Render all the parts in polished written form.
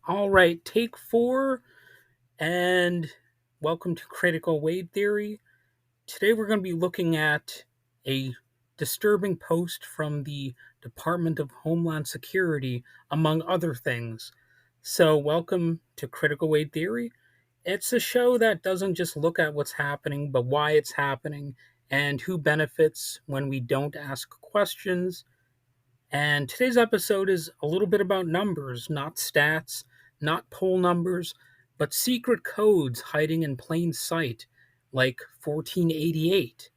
All right, take four, and welcome to Critical Weight Theory. Today we're going to be looking at a disturbing post from the Department of Homeland Security, among other things. So, welcome to Critical Weight Theory. It's a show that doesn't just look at what's happening, but why it's happening and who benefits when we don't ask questions. And today's episode is a little bit about numbers, not stats, not poll numbers, but secret codes hiding in plain sight, like 1488,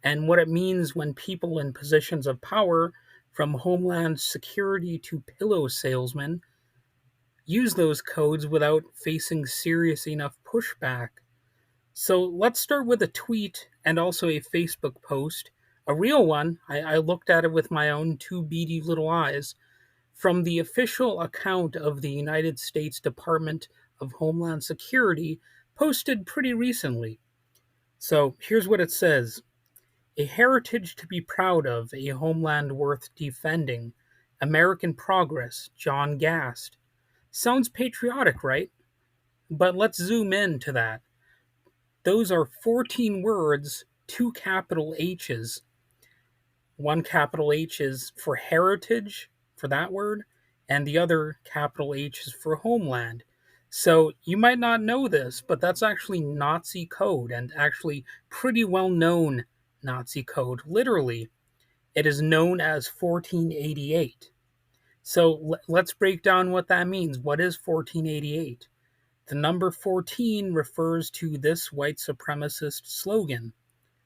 and what it means when people in positions of power, from Homeland Security to pillow salesmen, use those codes without facing serious enough pushback. So let's start with a tweet and also a Facebook post, a real one. I looked at it with my own two beady little eyes from the official account of the United States Department of Homeland Security, posted pretty recently. So here's what it says: a heritage to be proud of, a homeland worth defending. American progress, John Gast. Sounds patriotic, right? But let's zoom in to that. Those are 14 words, two capital H's. One capital H is for heritage, for that word, and the other capital H is for homeland. So you might not know this, but that's actually Nazi code, and actually pretty well known Nazi code. Literally, it is known as 1488. So let's break down what that means. What is 1488? The number 14 refers to this white supremacist slogan,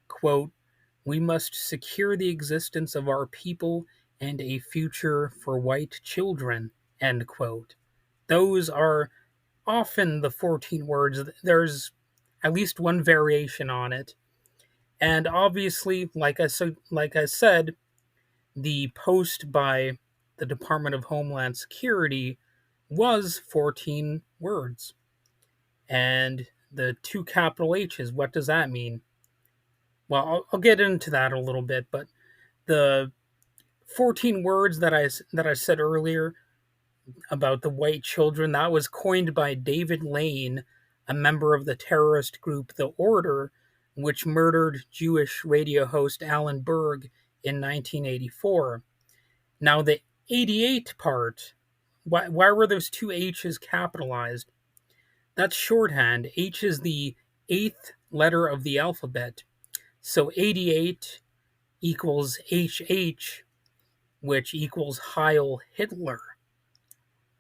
quote, "We must secure the existence of our people and a future for white children," end quote. Those are often the 14 words. There's at least one variation on it. And obviously, like I said, the post by the Department of Homeland Security was 14 words. And the two capital H's, what does that mean? Well, I'll get into that a little bit, but the 14 words that I said earlier about the white children, that was coined by David Lane, a member of the terrorist group The Order, which murdered Jewish radio host Alan Berg in 1984. Now, the 88 part, why were those two H's capitalized? That's shorthand. H is the eighth letter of the alphabet. So 88 equals HH, which equals Heil Hitler.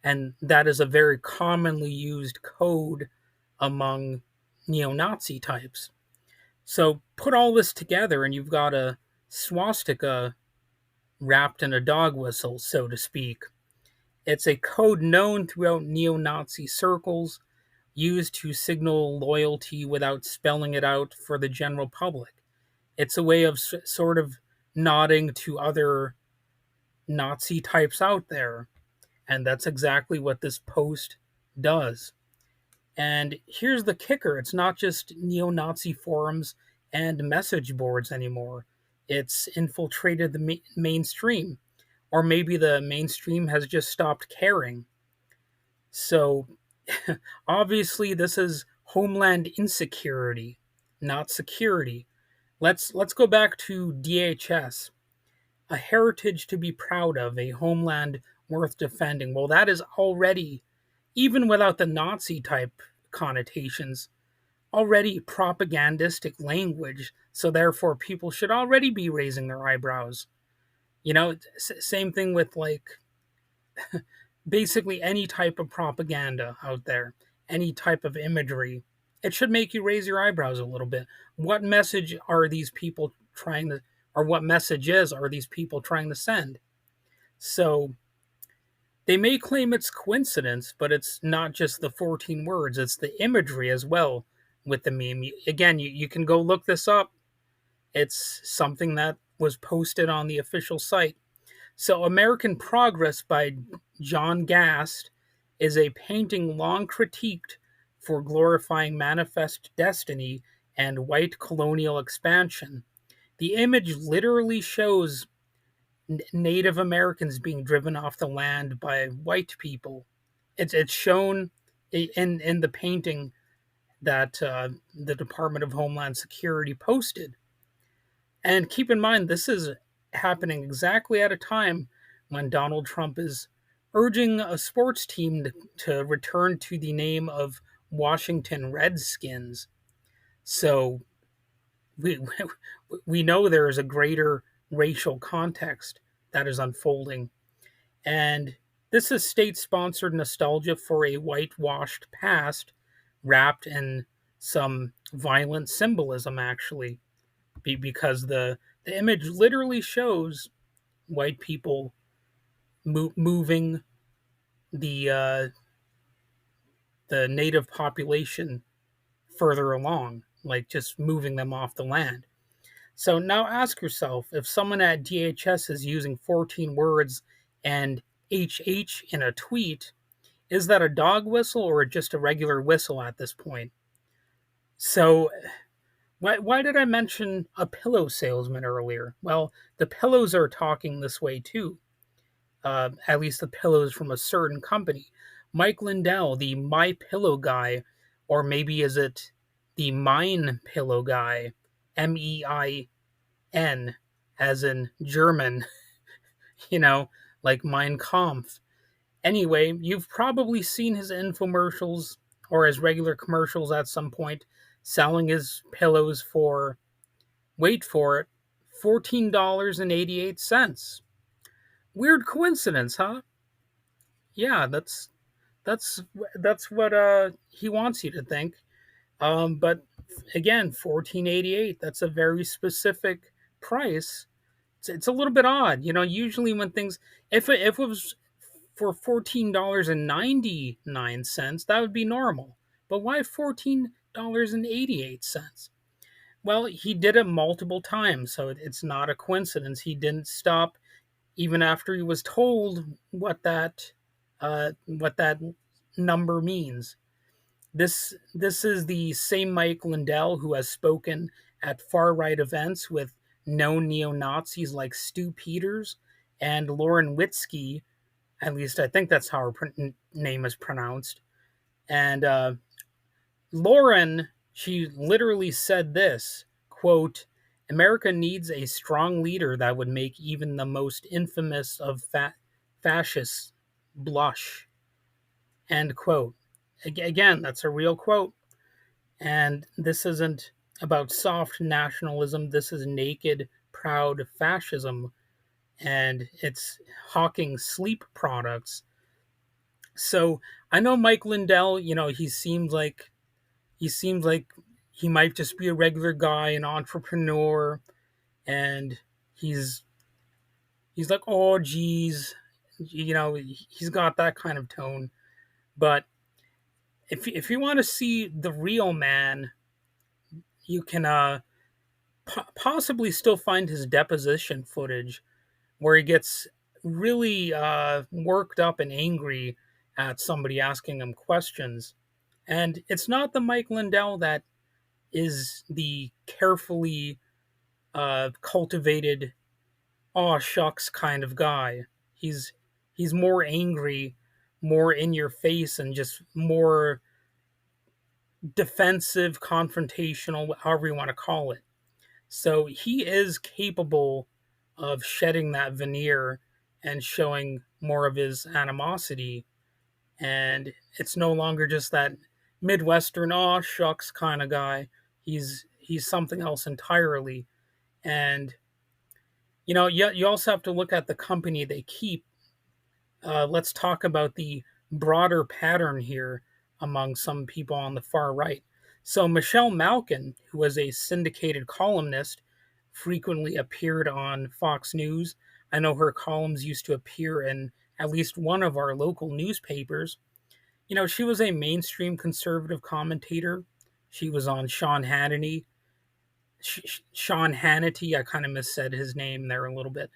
And that is a very commonly used code among neo-Nazi types. So put all this together and you've got a swastika wrapped in a dog whistle, so to speak. It's a code known throughout neo-Nazi circles, used to signal loyalty without spelling it out for the general public. It's a way of sort of nodding to other Nazi types out there. And that's exactly what this post does. And here's the kicker: it's not just neo Nazi forums and message boards anymore, it's infiltrated the mainstream. Or maybe the mainstream has just stopped caring. So, obviously, this is homeland insecurity, not security. Let's go back to DHS. A heritage to be proud of, a homeland worth defending. Well, that is already, even without the Nazi type connotations, already propagandistic language. So therefore, people should already be raising their eyebrows. Same thing with like basically any type of propaganda out there, any type of imagery. It should make you raise your eyebrows a little bit. What message are these people trying to, or what messages are these people trying to send? So they may claim it's coincidence, but it's not just the 14 words, it's the imagery as well with the meme. Again, you can go look this up. It's something that was posted on the official site. So, American Progress by John Gast is a painting long critiqued for glorifying manifest destiny and white colonial expansion. The image literally shows Native Americans being driven off the land by white people. It's shown in the painting that the Department of Homeland Security posted. And keep in mind, this is happening exactly at a time when Donald Trump is urging a sports team to return to the name of Washington Redskins. So we we know there is a greater racial context that is unfolding, and this is state-sponsored nostalgia for a whitewashed past, wrapped in some violent symbolism. Actually, because the image literally shows white people moving the the native population further along, like just moving them off the land. So now ask yourself, if someone at DHS is using 14 words and HH in a tweet, is that a dog whistle or just a regular whistle at this point? So why did I mention a pillow salesman earlier? Well, the pillows are talking this way too. At least the pillows from a certain company. Mike Lindell, the My Pillow guy, or maybe is it the Mine Pillow guy? MEIN, as in German, you know, like Mein Kampf. Anyway, you've probably seen his infomercials or his regular commercials at some point selling his pillows for, wait for it, $14.88. Weird coincidence, huh? Yeah, that's that's what he wants you to think. But again, 1488, that's a very specific price. It's a little bit odd. Usually when things, if it was for $14.99, that would be normal. But why $14.88? Well, he did it multiple times, so it's not a coincidence. He didn't stop even after he was told what that number means. This is the same Mike Lindell who has spoken at far right events with known neo Nazis like Stu Peters and Lauren Witzke. At least I think that's how her name is pronounced. And Lauren, she literally said this quote, America needs a strong leader that would make even the most infamous of fascists blush. End quote. Again, that's a real quote. And this isn't about soft nationalism. This is naked, proud fascism. And it's hawking sleep products. So I know Mike Lindell, he seems like he might just be a regular guy, an entrepreneur, and he's he's like, oh geez, he's got that kind of tone. But if you want to see the real man, you can possibly still find his deposition footage where he gets really worked up and angry at somebody asking him questions. And it's not the Mike Lindell that is the carefully cultivated, aw shucks kind of guy. He's more angry, more in your face, and just more defensive, confrontational, however you want to call it. So he is capable of shedding that veneer and showing more of his animosity. And it's no longer just that Midwestern, aw shucks kind of guy. He's something else entirely. And you also have to look at the company they keep. Let's talk about the broader pattern here among some people on the far right. So Michelle Malkin, who was a syndicated columnist, frequently appeared on Fox News. I know her columns used to appear in at least one of our local newspapers. She was a mainstream conservative commentator. She was on Sean Hannity. Sean Hannity, I kind of missaid his name there a little bit.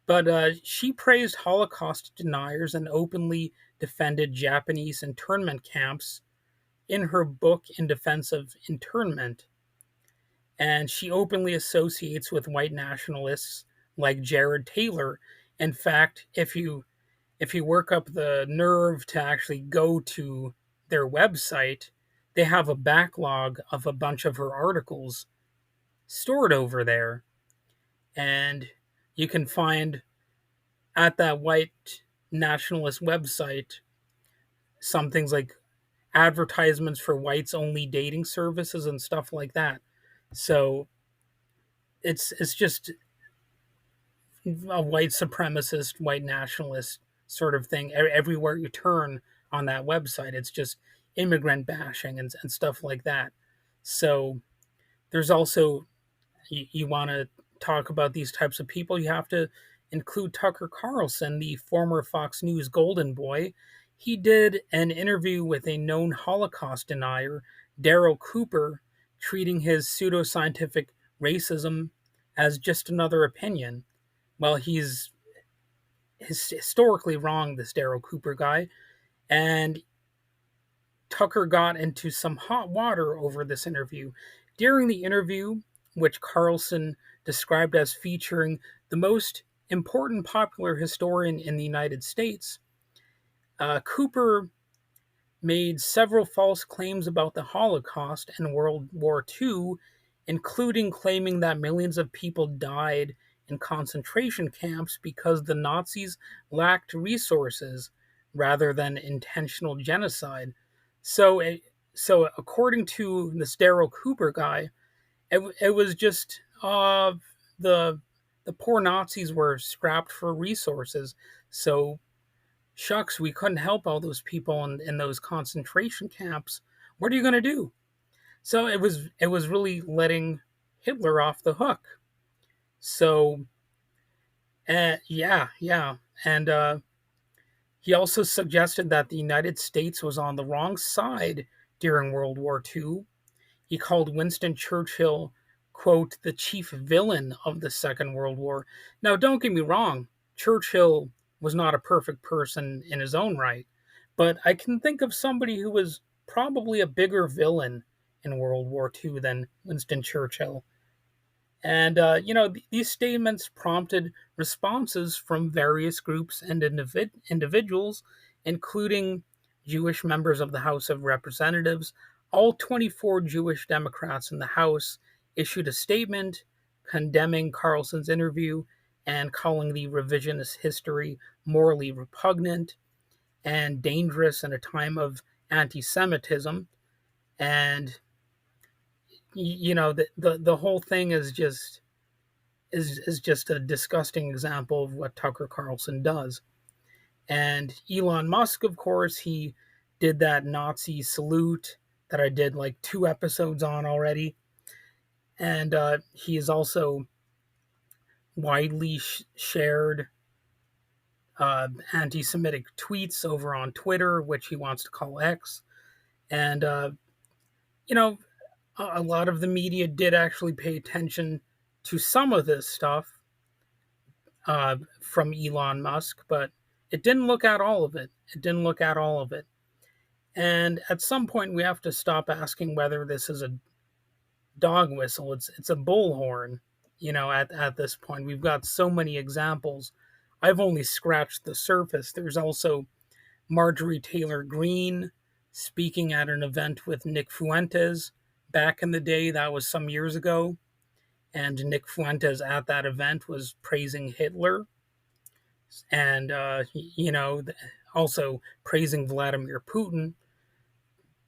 But she praised Holocaust deniers and openly defended Japanese internment camps in her book In Defense of Internment. And she openly associates with white nationalists like Jared Taylor. In fact, if you work up the nerve to actually go to their website, they have a backlog of a bunch of her articles stored over there. And you can find at that white nationalist website some things like advertisements for whites only dating services and stuff like that. So it's just a white supremacist, white nationalist sort of thing. Everywhere you turn on that website, it's just immigrant bashing and stuff like that. So there's also, you want to talk about these types of people, you have to include Tucker Carlson, the former Fox News golden boy. He did an interview with a known Holocaust denier, Daryl Cooper, treating his pseudoscientific racism as just another opinion. Well, he's historically wrong, this Daryl Cooper guy, and Tucker got into some hot water over this interview. During the interview, which Carlson described as featuring the most important popular historian in the United States, Cooper made several false claims about the Holocaust and World War II, including claiming that millions of people died in concentration camps because the Nazis lacked resources rather than intentional genocide. So, so according to this Daryl Cooper guy, it was just the the poor Nazis were strapped for resources. So shucks, we couldn't help all those people in those concentration camps. What are you going to do? So it was really letting Hitler off the hook. So yeah, and he also suggested that the United States was on the wrong side during World War II. He called Winston Churchill, quote, the chief villain of the Second World War. Now, don't get me wrong, Churchill was not a perfect person in his own right, but I can think of somebody who was probably a bigger villain in World War II than Winston Churchill. And, these statements prompted responses from various groups and individuals, including Jewish members of the House of Representatives. All 24 Jewish Democrats in the House issued a statement condemning Carlson's interview and calling the revisionist history morally repugnant and dangerous in a time of anti Semitism. And, the whole thing is just a disgusting example of what Tucker Carlson does. And Elon Musk, of course, he did that Nazi salute that I did like 2 episodes on already. And he has also widely shared anti Semitic tweets over on Twitter, which he wants to call X. And, you know, a lot of the media did actually pay attention to some of this stuff from Elon Musk, but it didn't look at all of it. It didn't look at all of it. And at some point, we have to stop asking whether this is a dog whistle. It's a bullhorn. At this point, we've got so many examples. I've only scratched the surface. There's also Marjorie Taylor Greene speaking at an event with Nick Fuentes back in the day. That was some years ago. And Nick Fuentes at that event was praising Hitler and, also praising Vladimir Putin.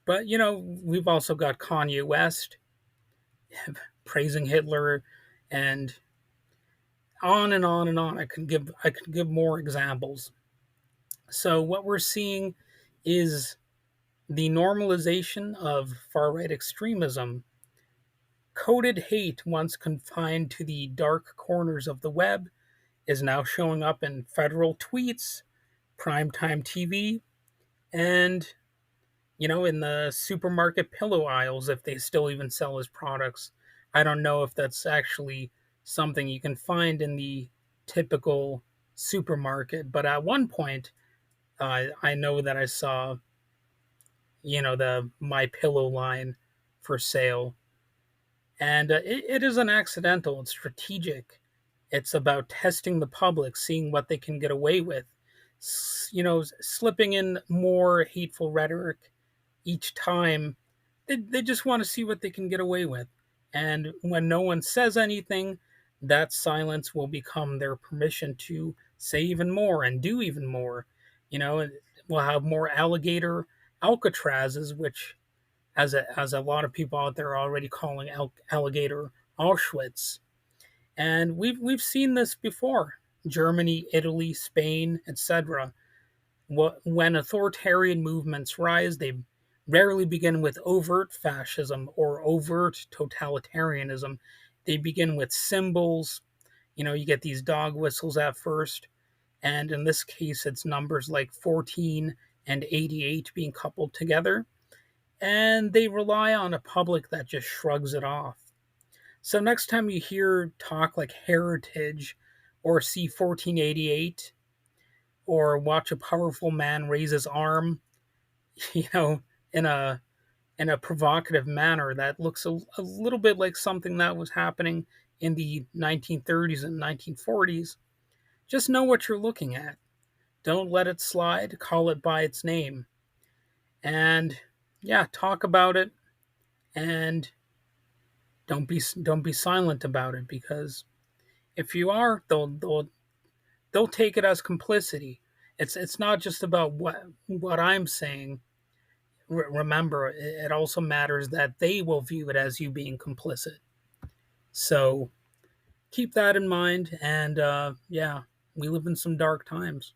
But, we've also got Kanye West praising Hitler and on and on and on. I could give more examples. So what we're seeing is the normalization of far-right extremism. Coded hate, once confined to the dark corners of the web, is now showing up in federal tweets, primetime TV, and, in the supermarket pillow aisles, if they still even sell his products. I don't know if that's actually something you can find in the typical supermarket, but at one point, I know that I saw, the My Pillow line for sale. And it isn't accidental, it's strategic. It's about testing the public, seeing what they can get away with, slipping in more hateful rhetoric each time. They just want to see what they can get away with. And when no one says anything, that silence will become their permission to say even more and do even more. And we'll have more alligator Alcatrazes, which, as a lot of people out there are already calling alligator Auschwitz. And we've seen this before. Germany, Italy, Spain, etc. When authoritarian movements rise, they rarely begin with overt fascism or overt totalitarianism. They begin with symbols. You get these dog whistles at first, and in this case, it's numbers like 14 and 88 being coupled together, and they rely on a public that just shrugs it off. So next time you hear talk like heritage or see 1488 or watch a powerful man raise his arm, you know, in a provocative manner that looks a little bit like something that was happening in the 1930s and 1940s, just know what you're looking at. Don't let it slide. Call it by its name. And yeah, talk about it, and don't be silent about it, because if you are, they'll take it as complicity. It's not just about what I'm saying. Remember, it also matters that they will view it as you being complicit. So keep that in mind. And yeah, we live in some dark times.